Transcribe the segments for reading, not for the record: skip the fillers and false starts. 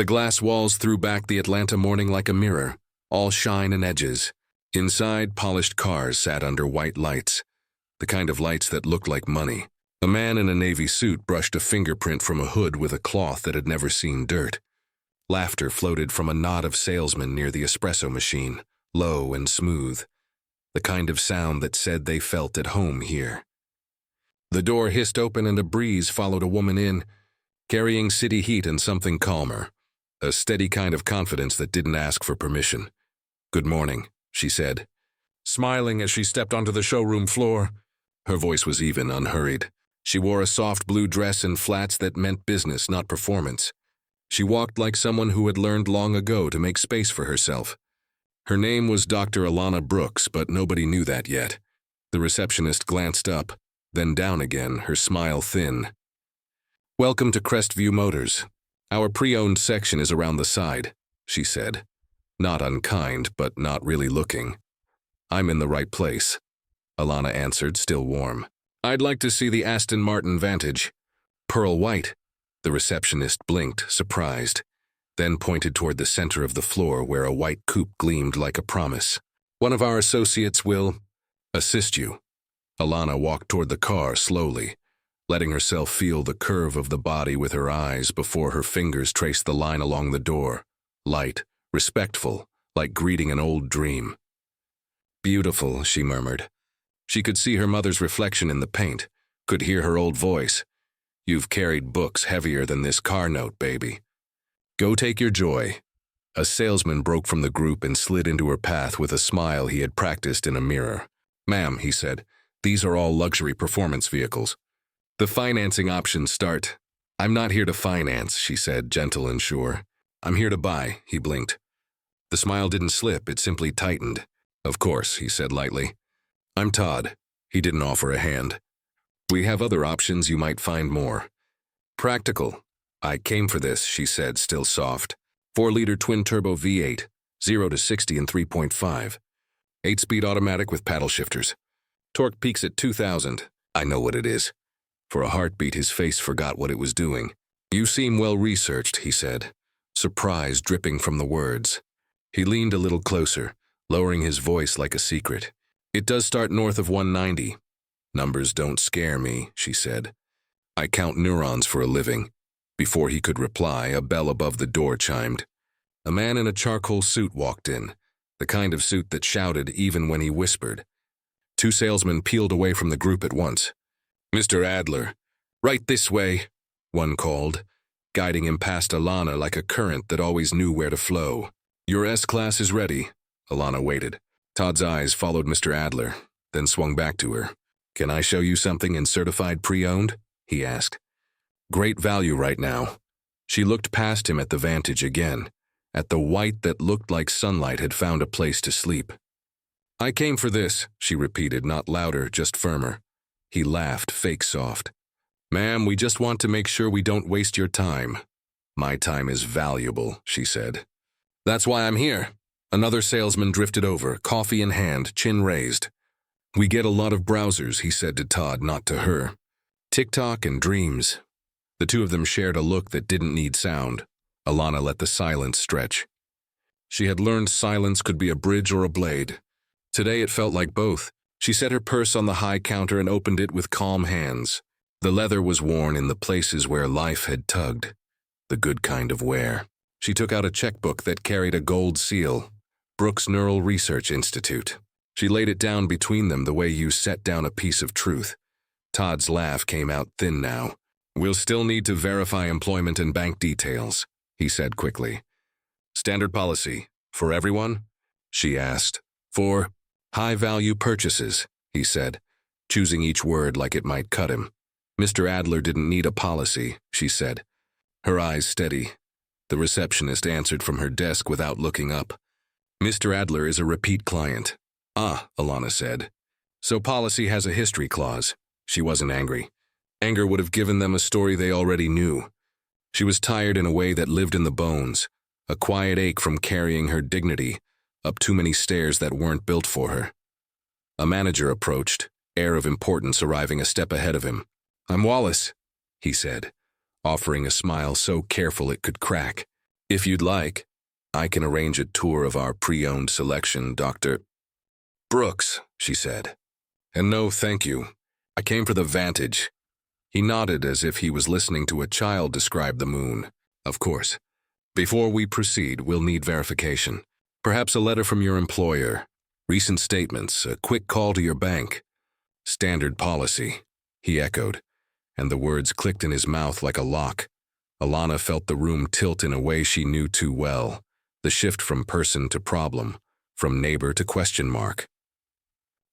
The glass walls threw back the Atlanta morning like a mirror, all shine and edges. Inside, polished cars sat under white lights, the kind of lights that looked like money. A man in a navy suit brushed a fingerprint from a hood with a cloth that had never seen dirt. Laughter floated from a knot of salesmen near the espresso machine, low and smooth, the kind of sound that said they felt at home here. The door hissed open and a breeze followed a woman in, carrying city heat and something calmer, a steady kind of confidence that didn't ask for permission. "Good morning," she said, smiling as she stepped onto the showroom floor. Her voice was even, unhurried. She wore a soft blue dress and flats that meant business, not performance. She walked like someone who had learned long ago to make space for herself. Her name was Dr. Alana Brooks, but nobody knew that yet. The receptionist glanced up, then down again, her smile thin. "Welcome to Crestview Motors. Our pre-owned section is around the side," she said. Not unkind, but not really looking. "I'm in the right place," Alana answered, still warm. "I'd like to see the Aston Martin Vantage. Pearl white." The receptionist blinked, surprised, then pointed toward the center of the floor where a white coupe gleamed like a promise. "One of our associates will assist you." Alana walked toward the car slowly, letting herself feel the curve of the body with her eyes before her fingers traced the line along the door. Light, respectful, like greeting an old dream. "Beautiful," she murmured. She could see her mother's reflection in the paint, could hear her old voice. "You've carried books heavier than this car note, baby. Go take your joy." A salesman broke from the group and slid into her path with a smile he had practiced in a mirror. "Ma'am," he said, "these are all luxury performance vehicles. The financing options start." "I'm not here to finance," she said, gentle and sure. "I'm here to buy," he blinked. The smile didn't slip, it simply tightened. "Of course," he said lightly. "I'm Todd." He didn't offer a hand. "We have other options you might find more practical." "I came for this," she said, still soft. 4-liter twin-turbo V8, 0 to 60 in 3.5. 8-speed automatic with paddle shifters. Torque peaks at 2,000. "I know what it is." For a heartbeat, his face forgot what it was doing. "You seem well-researched," he said, surprise dripping from the words. He leaned a little closer, lowering his voice like a secret. "It does start north of 190. "Numbers don't scare me," she said. "I count neurons for a living." Before he could reply, a bell above the door chimed. A man in a charcoal suit walked in, the kind of suit that shouted even when he whispered. 2 salesmen peeled away from the group at once. "Mr. Adler, right this way," one called, guiding him past Alana like a current that always knew where to flow. "Your S-Class is ready." Alana waited. Todd's eyes followed Mr. Adler, then swung back to her. "Can I show you something in certified pre-owned?" he asked. "Great value right now." She looked past him at the Vantage again, at the white that looked like sunlight had found a place to sleep. "I came for this," she repeated, not louder, just firmer. He laughed, fake soft. "Ma'am, we just want to make sure we don't waste your time." "My time is valuable," she said. "That's why I'm here." Another salesman drifted over, coffee in hand, chin raised. "We get a lot of browsers," he said to Todd, not to her. "TikTok and dreams." The two of them shared a look that didn't need sound. Alana let the silence stretch. She had learned silence could be a bridge or a blade. Today it felt like both. She set her purse on the high counter and opened it with calm hands. The leather was worn in the places where life had tugged. The good kind of wear. She took out a checkbook that carried a gold seal. Brooks Neural Research Institute. She laid it down between them the way you set down a piece of truth. Todd's laugh came out thin now. "We'll still need to verify employment and bank details," he said quickly. "Standard policy. For everyone?" she asked. "For high-value purchases," he said, choosing each word like it might cut him. "Mr. Adler didn't need a policy," she said, her eyes steady. The receptionist answered from her desk without looking up. "Mr. Adler is a repeat client." "Ah," Alana said. "So policy has a history clause." She wasn't angry. Anger would have given them a story they already knew. She was tired in a way that lived in the bones, a quiet ache from carrying her dignity up too many stairs that weren't built for her. A manager approached, air of importance arriving a step ahead of him. "I'm Wallace," he said, offering a smile so careful it could crack. If you'd like, I can arrange a tour of our pre-owned selection, Dr. Brooks, she said. And no, thank you. I came for the Vantage. He nodded as if he was listening to a child describe the moon. Of course. Before we proceed, we'll need verification. Perhaps a letter from your employer, recent statements, a quick call to your bank. Standard policy, he echoed, and the words clicked in his mouth like a lock. Alana felt the room tilt in a way she knew too well, the shift from person to problem, from neighbor to question mark.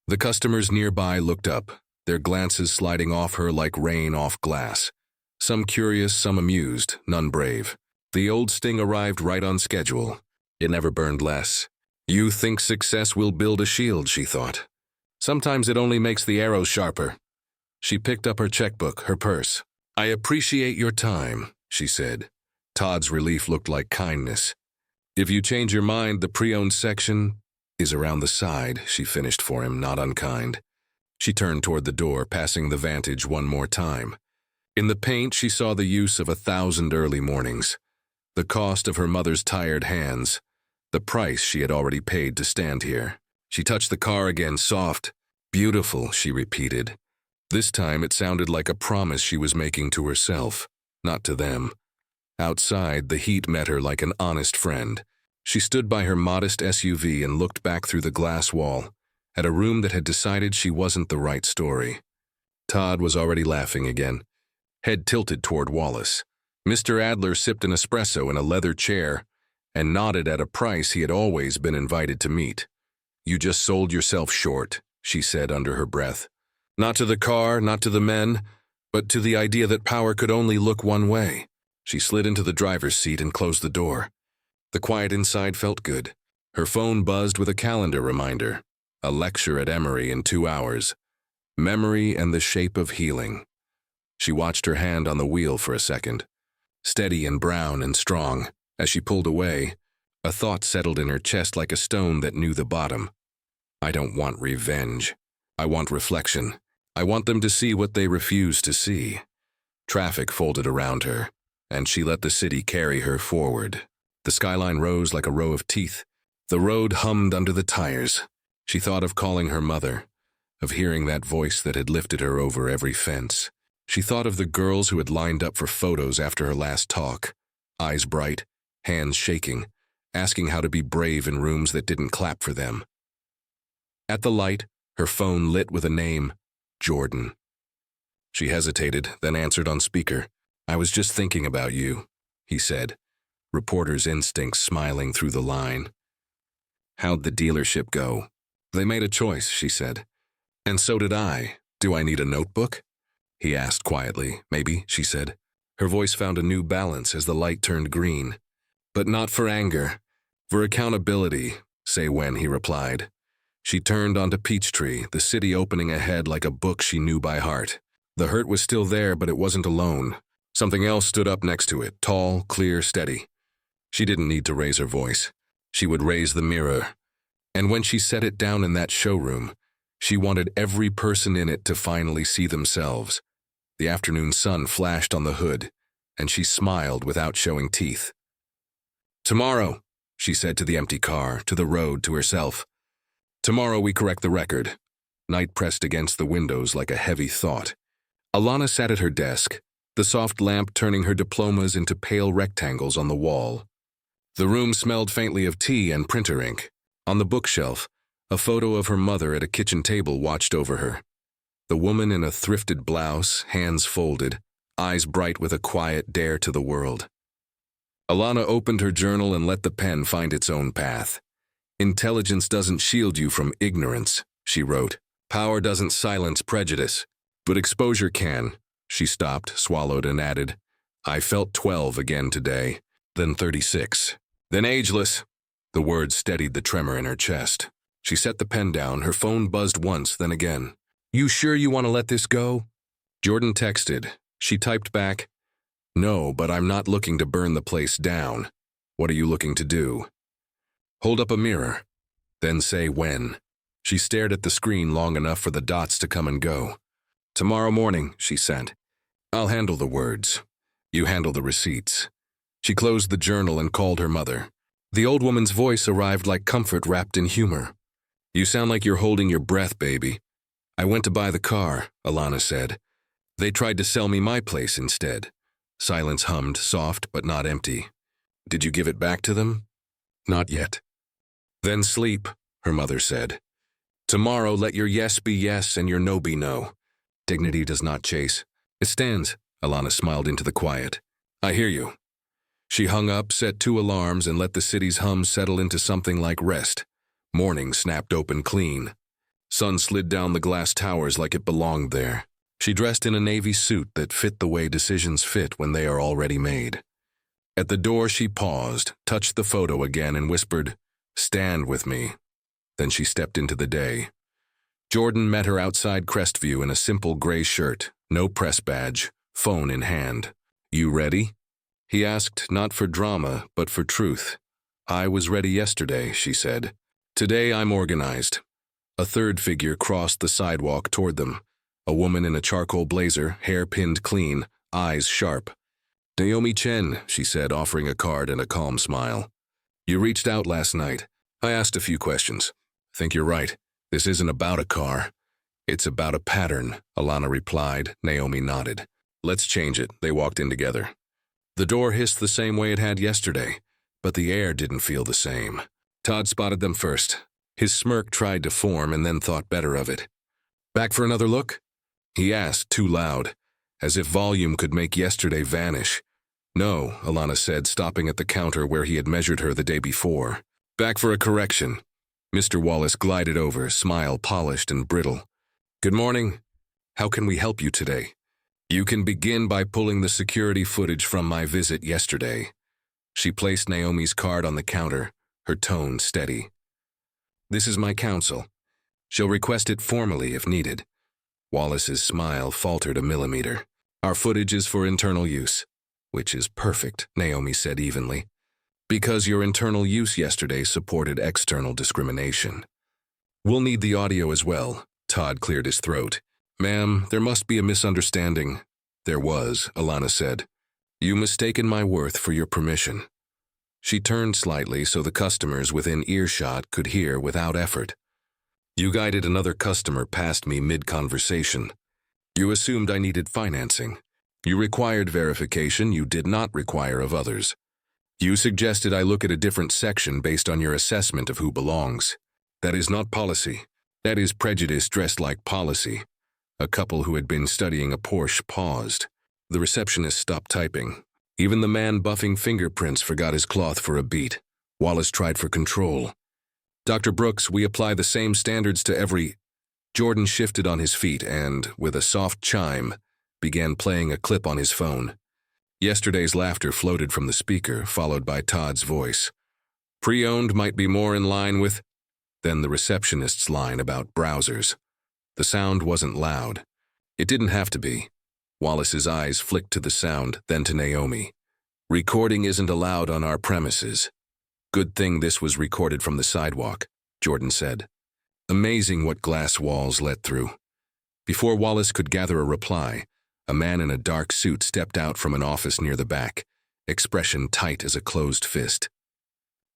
The customers nearby looked up, their glances sliding off her like rain off glass. Some curious, some amused, none brave. The old sting arrived right on schedule. It never burned less. You think success will build a shield, she thought. Sometimes it only makes the arrow sharper. She picked up her checkbook, her purse. I appreciate your time, she said. Todd's relief looked like kindness. If you change your mind, the pre-owned section is around the side, she finished for him, not unkind. She turned toward the door, passing the Vantage one more time. In the paint, she saw the use of 1,000 early mornings, the cost of her mother's tired hands, the price she had already paid to stand here. She touched the car again, soft. Beautiful, she repeated. This time it sounded like a promise she was making to herself, not to them. Outside, the heat met her like an honest friend. She stood by her modest SUV and looked back through the glass wall, at a room that had decided she wasn't the right story. Todd was already laughing again, head tilted toward Wallace. Mr. Adler sipped an espresso in a leather chair and nodded at a price he had always been invited to meet. You just sold yourself short, she said under her breath. Not to the car, not to the men, but to the idea that power could only look one way. She slid into the driver's seat and closed the door. The quiet inside felt good. Her phone buzzed with a calendar reminder. A lecture at Emory in 2 hours. Memory and the shape of healing. She watched her hand on the wheel for a second. Steady and brown and strong. As she pulled away, a thought settled in her chest like a stone that knew the bottom. I don't want revenge. I want reflection. I want them to see what they refuse to see. Traffic folded around her, and she let the city carry her forward. The skyline rose like a row of teeth. The road hummed under the tires. She thought of calling her mother, of hearing that voice that had lifted her over every fence. She thought of the girls who had lined up for photos after her last talk, eyes bright, hands shaking, asking how to be brave in rooms that didn't clap for them. At the light, her phone lit with a name, Jordan. She hesitated, then answered on speaker. I was just thinking about you, he said, reporter's instincts smiling through the line. How'd the dealership go? They made a choice, she said. And so did I. Do I need a notebook? He asked quietly. Maybe, she said. Her voice found a new balance as the light turned green. But not for anger. For accountability, say when, he replied. She turned onto Peachtree, the city opening ahead like a book she knew by heart. The hurt was still there, but it wasn't alone. Something else stood up next to it, tall, clear, steady. She didn't need to raise her voice. She would raise the mirror. And when she set it down in that showroom, she wanted every person in it to finally see themselves. The afternoon sun flashed on the hood, and she smiled without showing teeth. Tomorrow, she said to the empty car, to the road, to herself. Tomorrow we correct the record. Night pressed against the windows like a heavy thought. Alana sat at her desk, the soft lamp turning her diplomas into pale rectangles on the wall. The room smelled faintly of tea and printer ink. On the bookshelf, a photo of her mother at a kitchen table watched over her. The woman in a thrifted blouse, hands folded, eyes bright with a quiet dare to the world. Alana opened her journal and let the pen find its own path. Intelligence doesn't shield you from ignorance, she wrote. Power doesn't silence prejudice, but exposure can. She stopped, swallowed, and added, I felt 12 again today, then 36, then ageless. The words steadied the tremor in her chest. She set the pen down, her phone buzzed once, then again. You sure you want to let this go? Jordan texted. She typed back, No, but I'm not looking to burn the place down. What are you looking to do? Hold up a mirror, then say when. She stared at the screen long enough for the dots to come and go. Tomorrow morning, she sent. I'll handle the words. You handle the receipts. She closed the journal and called her mother. The old woman's voice arrived like comfort wrapped in humor. "You sound like you're holding your breath, baby." "I went to buy the car," Alana said. "They tried to sell me my place instead." Silence hummed, soft but not empty. "Did you give it back to them?" "Not yet." "Then sleep," her mother said. "Tomorrow let your yes be yes and your no be no. Dignity does not chase. It stands." Alana smiled into the quiet. "I hear you." She hung up, set 2 alarms, and let the city's hum settle into something like rest. Morning snapped open clean. Sun slid down the glass towers like it belonged there. She dressed in a navy suit that fit the way decisions fit when they are already made. At the door she paused, touched the photo again, and whispered, "Stand with me." Then she stepped into the day. Jordan met her outside Crestview in a simple gray shirt, no press badge, phone in hand. "You ready?" He asked, not for drama, but for truth. "I was ready yesterday," she said. "Today I'm organized." A third figure crossed the sidewalk toward them. A woman in a charcoal blazer, hair pinned clean, eyes sharp. "Naomi Chen," she said, offering a card and a calm smile. "You reached out last night. I asked a few questions. I think you're right. This isn't about a car. It's about a pattern," Alana replied. Naomi nodded. "Let's change it." They walked in together. The door hissed the same way it had yesterday, but the air didn't feel the same. Todd spotted them first. His smirk tried to form and then thought better of it. "Back for another look?" he asked, too loud, as if volume could make yesterday vanish. "No," Alana said, stopping at the counter where he had measured her the day before. "Back for a correction." Mr. Wallace glided over, smile polished and brittle. "Good morning. How can we help you today?" "You can begin by pulling the security footage from my visit yesterday." She placed Naomi's card on the counter, her tone steady. "This is my counsel. She'll request it formally if needed." Wallace's smile faltered a millimeter. "Our footage is for internal use." "Which is perfect," Naomi said evenly. "Because your internal use yesterday supported external discrimination." "We'll need the audio as well." Todd cleared his throat. "Ma'am, there must be a misunderstanding." "There was," Alana said. "You mistaken my worth for your permission." She turned slightly so the customers within earshot could hear without effort. "You guided another customer past me mid-conversation. You assumed I needed financing. You required verification you did not require of others. You suggested I look at a different section based on your assessment of who belongs. That is not policy. That is prejudice dressed like policy." A couple who had been studying a Porsche paused. The receptionist stopped typing. Even the man buffing fingerprints forgot his cloth for a beat. Wallace tried for control. "Dr. Brooks, we apply the same standards to every—" Jordan shifted on his feet and, with a soft chime, began playing a clip on his phone. Yesterday's laughter floated from the speaker, followed by Todd's voice. "Pre-owned might be more in line with—" Then the receptionist's line about browsers. The sound wasn't loud. It didn't have to be. Wallace's eyes flicked to the sound, then to Naomi. "Recording isn't allowed on our premises." "Good thing this was recorded from the sidewalk," Jordan said. Amazing what glass walls let through. Before Wallace could gather a reply, a man in a dark suit stepped out from an office near the back, expression tight as a closed fist.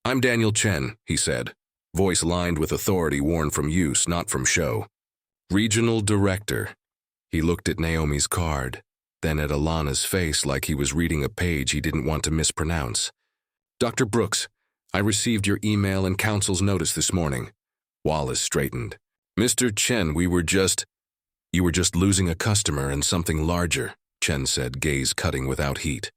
"I'm Daniel Chen," he said, voice lined with authority worn from use, not from show. "Regional Director." He looked at Naomi's card, then at Alana's face like he was reading a page he didn't want to mispronounce. "Dr. Brooks, I received your email and counsel's notice this morning." Wallace straightened. "Mr. Chen, You were just losing a customer and something larger," Chen said, gaze cutting without heat.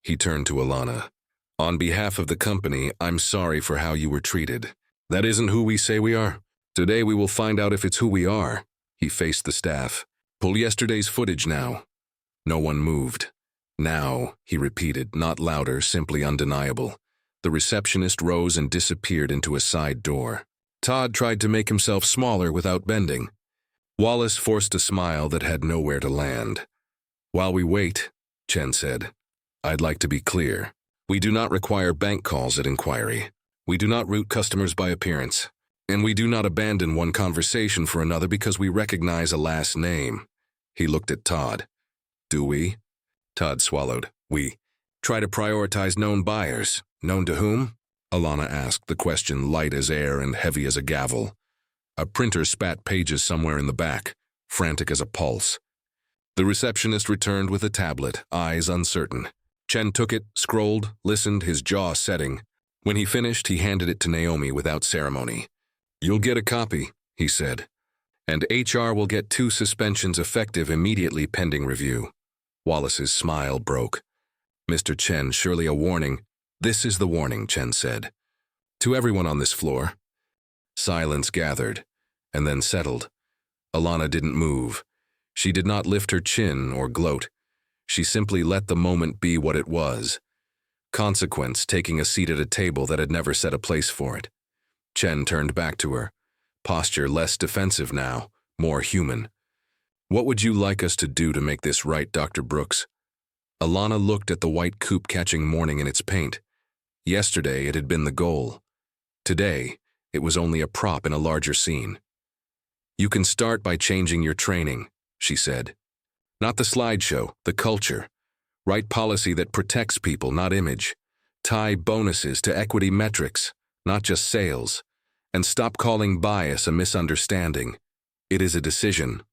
He turned to Alana. "On behalf of the company, I'm sorry for how you were treated. That isn't who we say we are. Today we will find out if it's who we are." He faced the staff. "Pull yesterday's footage now." No one moved. "Now," he repeated, not louder, simply undeniable. The receptionist rose and disappeared into a side door. Todd tried to make himself smaller without bending. Wallace forced a smile that had nowhere to land. "While we wait," Chen said, "I'd like to be clear. We do not require bank calls at inquiry. We do not route customers by appearance. And we do not abandon one conversation for another because we recognize a last name." He looked at Todd. "Do we?" Todd swallowed. "We." Try to prioritize known buyers. Known to whom? Alana asked, the question light as air and heavy as a gavel. A printer spat pages somewhere in the back, frantic as a pulse. The receptionist returned with a tablet, eyes uncertain. Chen took it, scrolled, listened, his jaw setting. When he finished, he handed it to Naomi without ceremony. "You'll get a copy," he said. "And HR will get 2 suspensions effective immediately pending review." Wallace's smile broke. "Mr. Chen, surely a warning." "This is the warning," Chen said. "To everyone on this floor." Silence gathered, and then settled. Alana didn't move. She did not lift her chin or gloat. She simply let the moment be what it was. Consequence, taking a seat at a table that had never set a place for it. Chen turned back to her, posture less defensive now, more human. "What would you like us to do to make this right, Dr. Brooks?" Alana looked at the white coupe catching morning in its paint. Yesterday it had been the goal. Today, it was only a prop in a larger scene. "You can start by changing your training," she said. "Not the slideshow, the culture. Write policy that protects people, not image. Tie bonuses to equity metrics, not just sales. And stop calling bias a misunderstanding. It is a decision."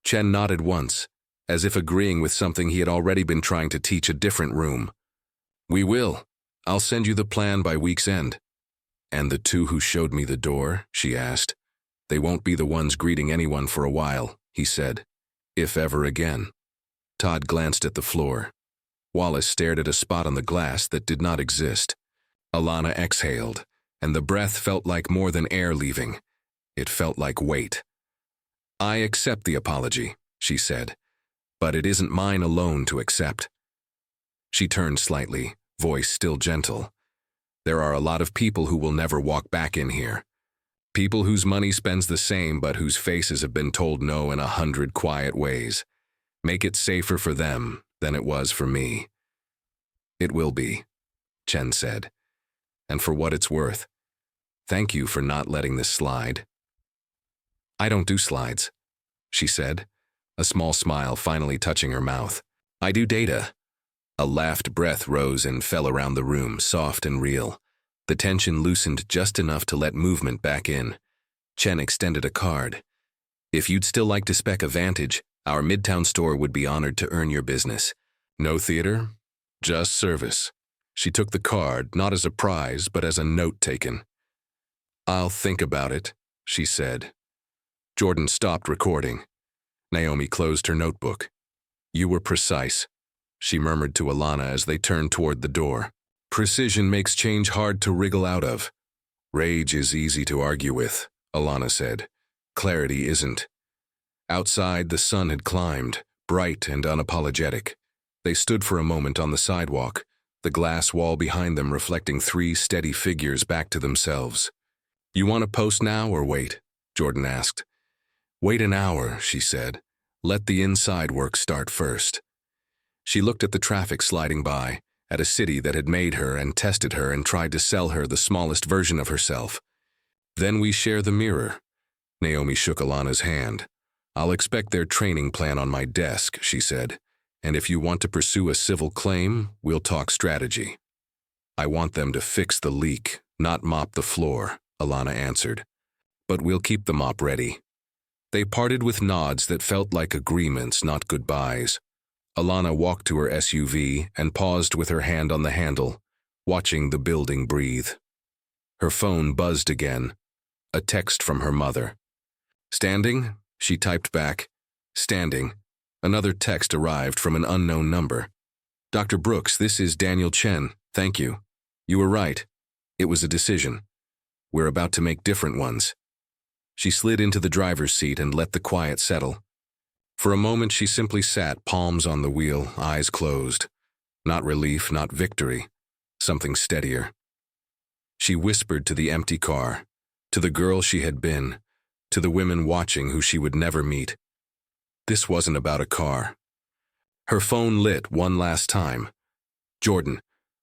Chen nodded once, as if agreeing with something he had already been trying to teach a different room. "We will. I'll send you the plan by week's end." "And the 2 who showed me the door?" she asked. "They won't be the ones greeting anyone for a while," he said. "If ever again." Todd glanced at the floor. Wallace stared at a spot on the glass that did not exist. Alana exhaled, and the breath felt like more than air leaving. It felt like weight. "I accept the apology," she said, "but it isn't mine alone to accept." She turned slightly, voice still gentle. "There are a lot of people who will never walk back in here. People whose money spends the same but whose faces have been told no in 100 quiet ways. Make it safer for them than it was for me." "It will be," Chen said. "And for what it's worth, thank you for not letting this slide." "I don't do slides," she said, a small smile finally touching her mouth. "I do data." A laughed breath rose and fell around the room, soft and real. The tension loosened just enough to let movement back in. Chen extended a card. "If you'd still like to spec a Vantage, our Midtown store would be honored to earn your business. No theater, just service." She took the card, not as a prize, but as a note taken. "I'll think about it," she said. Jordan stopped recording. Naomi closed her notebook. "You were precise," she murmured to Alana as they turned toward the door. "Precision makes change hard to wriggle out of. Rage is easy to argue with," Alana said. "Clarity isn't." Outside, the sun had climbed, bright and unapologetic. They stood for a moment on the sidewalk, the glass wall behind them reflecting 3 steady figures back to themselves. "You want to post now or wait?" Jordan asked. "Wait an hour," she said. "Let the inside work start first." She looked at the traffic sliding by, at a city that had made her and tested her and tried to sell her the smallest version of herself. "Then we share the mirror." Naomi shook Alana's hand. "I'll expect their training plan on my desk," she said. "And if you want to pursue a civil claim, we'll talk strategy." "I want them to fix the leak, not mop the floor," Alana answered. "But we'll keep the mop ready." They parted with nods that felt like agreements, not goodbyes. Alana walked to her SUV and paused with her hand on the handle, watching the building breathe. Her phone buzzed again, a text from her mother. "Standing?" She typed back. "Standing." Another text arrived from an unknown number. "Dr. Brooks, this is Daniel Chen. Thank you. You were right. It was a decision. We're about to make different ones." She slid into the driver's seat and let the quiet settle. For a moment she simply sat, palms on the wheel, eyes closed. Not relief, not victory. Something steadier. She whispered to the empty car, to the girl she had been, to the women watching who she would never meet. This wasn't about a car. Her phone lit one last time. "Jordan,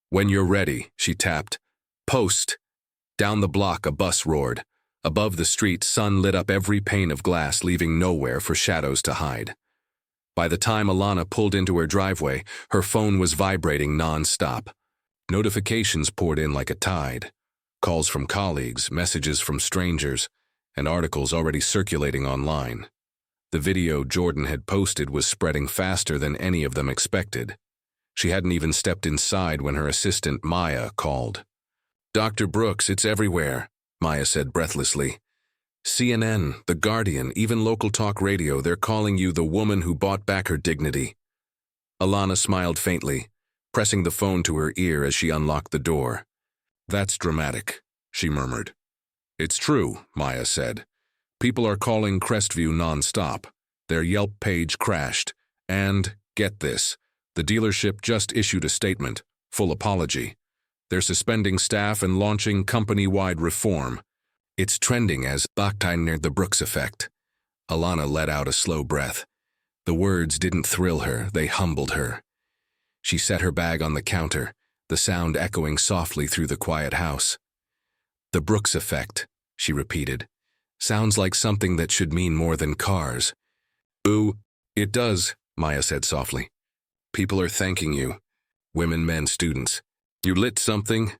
when you're ready," she tapped. "Post." Down the block a bus roared. Above the street, sun lit up every pane of glass, leaving nowhere for shadows to hide. By the time Alana pulled into her driveway, her phone was vibrating non-stop. Notifications poured in like a tide. Calls from colleagues, messages from strangers, and articles already circulating online. The video Jordan had posted was spreading faster than any of them expected. She hadn't even stepped inside when her assistant, Maya, called. "Dr. Brooks, it's everywhere," Maya said breathlessly. "CNN, The Guardian, even local talk radio, they're calling you the woman who bought back her dignity." Alana smiled faintly, pressing the phone to her ear as she unlocked the door. "That's dramatic," she murmured. "It's true," Maya said. "People are calling Crestview non-stop. Their Yelp page crashed. And, get this, the dealership just issued a statement, full apology. They're suspending staff and launching company-wide reform. It's trending as the Brooks effect." Alana let out a slow breath. The words didn't thrill her, they humbled her. She set her bag on the counter, the sound echoing softly through the quiet house. "The Brooks effect," she repeated. "Sounds like something that should mean more than cars." "Ooh, it does," Maya said softly. "People are thanking you. Women, men, students. You lit something?"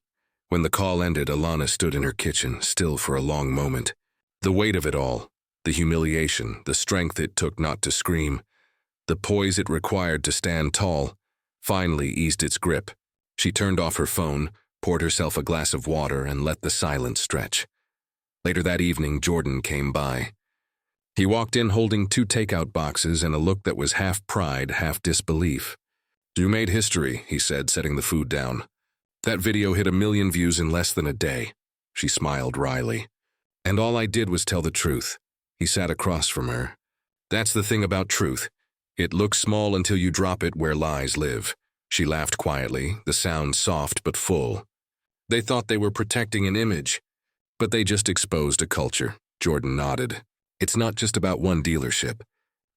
When the call ended, Alana stood in her kitchen, still for a long moment. The weight of it all, the humiliation, the strength it took not to scream, the poise it required to stand tall, finally eased its grip. She turned off her phone, poured herself a glass of water, and let the silence stretch. Later that evening, Jordan came by. He walked in holding 2 takeout boxes and a look that was half pride, half disbelief. "You made history," he said, setting the food down. "That video hit 1 million views in less than a day." She smiled wryly. "And all I did was tell the truth." He sat across from her. "That's the thing about truth. It looks small until you drop it where lies live." She laughed quietly, the sound soft but full. "They thought they were protecting an image, but they just exposed a culture." Jordan nodded. "It's not just about one dealership.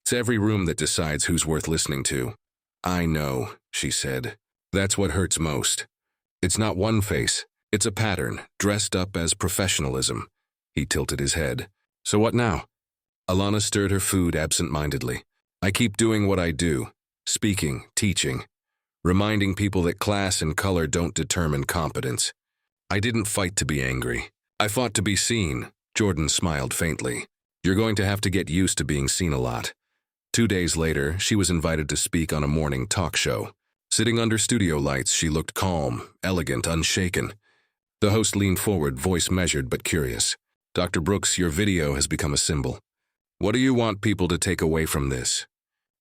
It's every room that decides who's worth listening to." "I know," she said. "That's what hurts most. It's not one face, it's a pattern, dressed up as professionalism." He tilted his head. "So what now?" Alana stirred her food absent-mindedly. "I keep doing what I do, speaking, teaching, reminding people that class and color don't determine competence. I didn't fight to be angry. I fought to be seen." Jordan smiled faintly. "You're going to have to get used to being seen a lot." 2 days later, she was invited to speak on a morning talk show. Sitting under studio lights, she looked calm, elegant, unshaken. The host leaned forward, voice measured but curious. "Dr. Brooks, your video has become a symbol. What do you want people to take away from this?"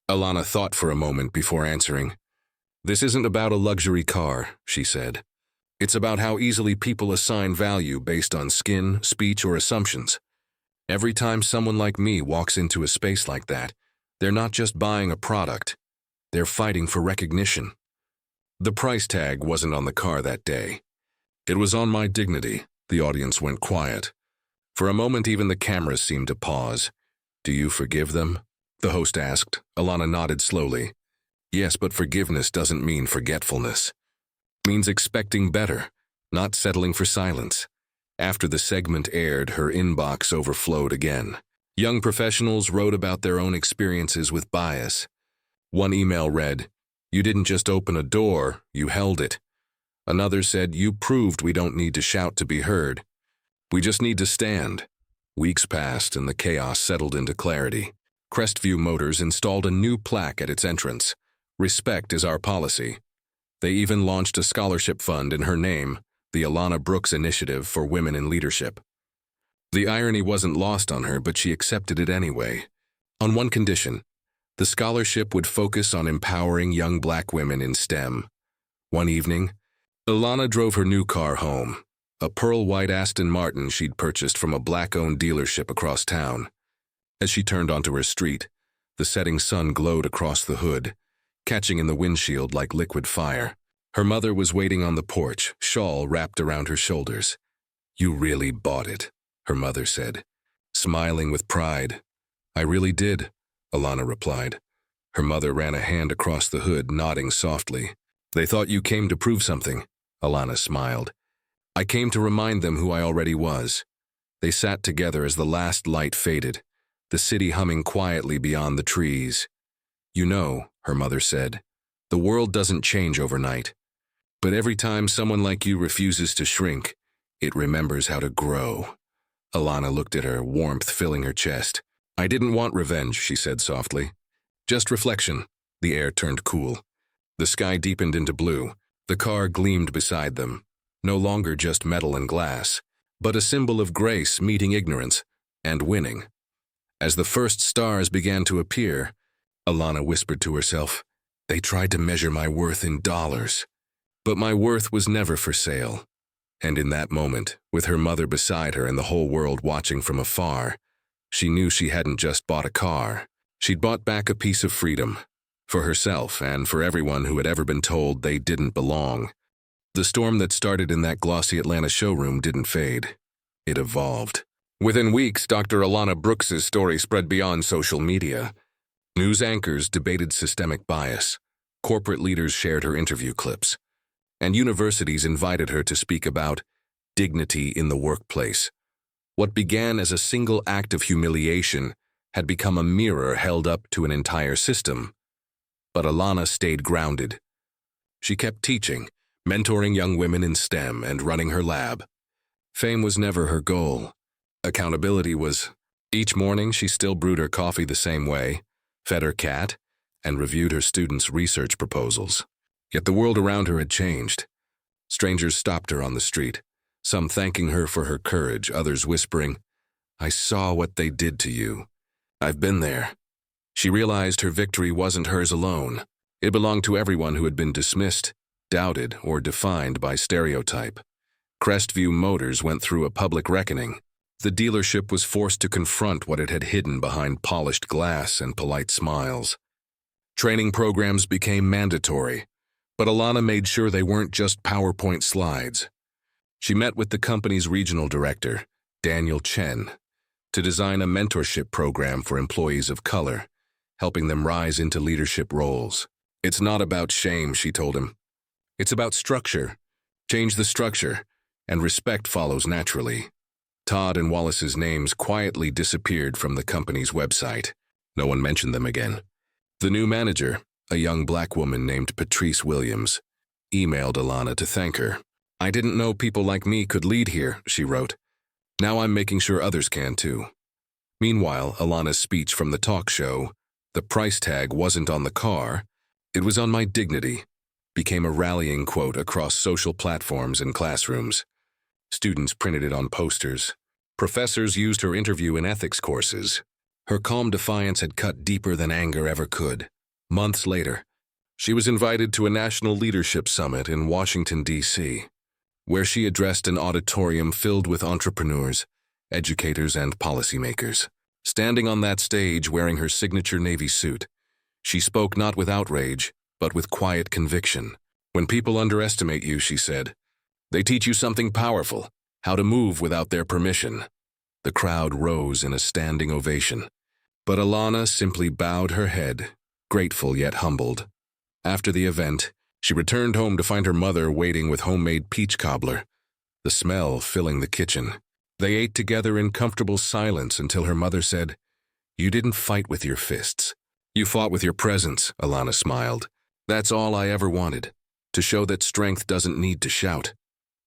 Alana thought for a moment before answering. "This isn't about a luxury car," she said. "It's about how easily people assign value based on skin, speech, or assumptions. Every time someone like me walks into a space like that, they're not just buying a product. They're fighting for recognition." The price tag wasn't on the car that day. "It was on my dignity." The audience went quiet. For a moment, even the cameras seemed to pause. "Do you forgive them?" the host asked. Alana nodded slowly. "Yes, but forgiveness doesn't mean forgetfulness. It means expecting better, not settling for silence." After the segment aired, her inbox overflowed again. Young professionals wrote about their own experiences with bias. One email read, "You didn't just open a door, you held it." Another said, "You proved we don't need to shout to be heard. We just need to stand." Weeks passed and the chaos settled into clarity. Crestview Motors installed a new plaque at its entrance. "Respect is our policy." They even launched a scholarship fund in her name, the Alana Brooks Initiative for Women in Leadership. The irony wasn't lost on her, but she accepted it anyway. On one condition: the scholarship would focus on empowering young Black women in STEM. One evening, Alana drove her new car home, a pearl-white Aston Martin she'd purchased from a Black-owned dealership across town. As she turned onto her street, the setting sun glowed across the hood, catching in the windshield like liquid fire. Her mother was waiting on the porch, shawl wrapped around her shoulders. "You really bought it," her mother said, smiling with pride. "I really did," Alana replied. Her mother ran a hand across the hood, nodding softly. "They thought you came to prove something," Alana smiled. "I came to remind them who I already was." They sat together as the last light faded, the city humming quietly beyond the trees. You know, her mother said, the world doesn't change overnight. But every time someone like you refuses to shrink, it remembers how to grow. Alana looked at her, warmth filling her chest. I didn't want revenge, she said softly. Just reflection. The air turned cool. The sky deepened into blue. The car gleamed beside them. No longer just metal and glass, but a symbol of grace meeting ignorance and winning. As the first stars began to appear, Alana whispered to herself, they tried to measure my worth in dollars. But my worth was never for sale. And in that moment, with her mother beside her and the whole world watching from afar, she knew she hadn't just bought a car. She'd bought back a piece of freedom, for herself and for everyone who had ever been told they didn't belong. The storm that started in that glossy Atlanta showroom didn't fade. It evolved. Within weeks, Dr. Alana Brooks's story spread beyond social media. News anchors debated systemic bias. Corporate leaders shared her interview clips. And universities invited her to speak about dignity in the workplace. What began as a single act of humiliation had become a mirror held up to an entire system. But Alana stayed grounded. She kept teaching, mentoring young women in STEM and running her lab. Fame was never her goal. Accountability was. Each morning she still brewed her coffee the same way, fed her cat, and reviewed her students' research proposals. Yet the world around her had changed. Strangers stopped her on the street, some thanking her for her courage, others whispering, I saw what they did to you. I've been there. She realized her victory wasn't hers alone. It belonged to everyone who had been dismissed, doubted, or defined by stereotype. Crestview Motors went through a public reckoning. The dealership was forced to confront what it had hidden behind polished glass and polite smiles. Training programs became mandatory, but Alana made sure they weren't just PowerPoint slides. She met with the company's regional director, Daniel Chen, to design a mentorship program for employees of color, helping them rise into leadership roles. It's not about shame, she told him. It's about structure. Change the structure, and respect follows naturally. Todd and Wallace's names quietly disappeared from the company's website. No one mentioned them again. The new manager, a young black woman named Patrice Williams, emailed Alana to thank her. I didn't know people like me could lead here, she wrote. Now I'm making sure others can too. Meanwhile, Alana's speech from the talk show, the price tag wasn't on the car, it was on my dignity, became a rallying quote across social platforms and classrooms. Students printed it on posters. Professors used her interview in ethics courses. Her calm defiance had cut deeper than anger ever could. Months later, she was invited to a national leadership summit in Washington, D.C., where she addressed an auditorium filled with entrepreneurs, educators, and policymakers. Standing on that stage wearing her signature navy suit, she spoke not with outrage, but with quiet conviction. When people underestimate you, she said, they teach you something powerful, how to move without their permission. The crowd rose in a standing ovation. But Alana simply bowed her head, grateful yet humbled. After the event, she returned home to find her mother waiting with homemade peach cobbler, the smell filling the kitchen. They ate together in comfortable silence until her mother said, You didn't fight with your fists. You fought with your presence, Alana smiled. That's all I ever wanted, to show that strength doesn't need to shout.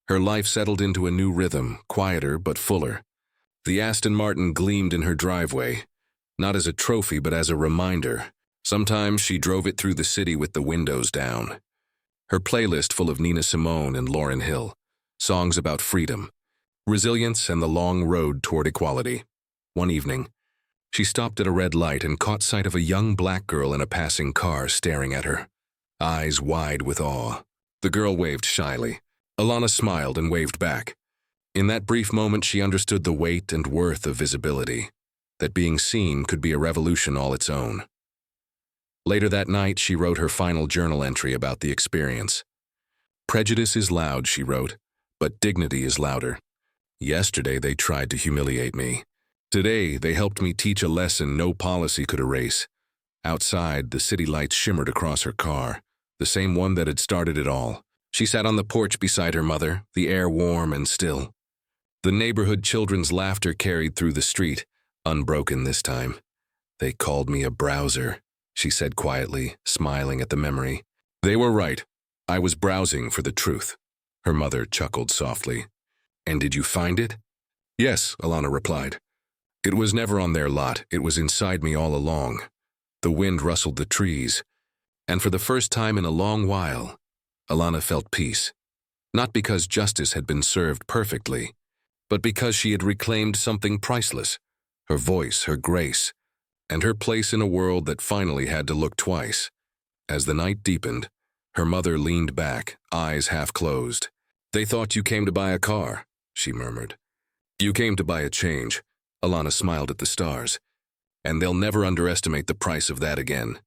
Her life settled into a new rhythm, quieter but fuller. The Aston Martin gleamed in her driveway, not as a trophy but as a reminder. Sometimes she drove it through the city with the windows down. Her playlist full of Nina Simone and Lauryn Hill, songs about freedom, resilience, and the long road toward equality. One evening, she stopped at a red light and caught sight of a young black girl in a passing car staring at her, eyes wide with awe. The girl waved shyly. Alana smiled and waved back. In that brief moment, she understood the weight and worth of visibility, that being seen could be a revolution all its own. Later that night, she wrote her final journal entry about the experience. Prejudice is loud, she wrote, but dignity is louder. Yesterday, they tried to humiliate me. Today, they helped me teach a lesson no policy could erase. Outside, the city lights shimmered across her car, the same one that had started it all. She sat on the porch beside her mother, the air warm and still. The neighborhood children's laughter carried through the street, unbroken this time. They called me a browser, she said quietly, smiling at the memory. They were right. I was browsing for the truth. Her mother chuckled softly. And did you find it? Yes, Alana replied. It was never on their lot. It was inside me all along. The wind rustled the trees, and for the first time in a long while, Alana felt peace. Not because justice had been served perfectly, but because she had reclaimed something priceless, her voice, her grace, and her place in a world that finally had to look twice. As the night deepened, her mother leaned back, eyes half closed. They thought you came to buy a car, she murmured. You came to buy a change, Alana smiled at the stars. And they'll never underestimate the price of that again.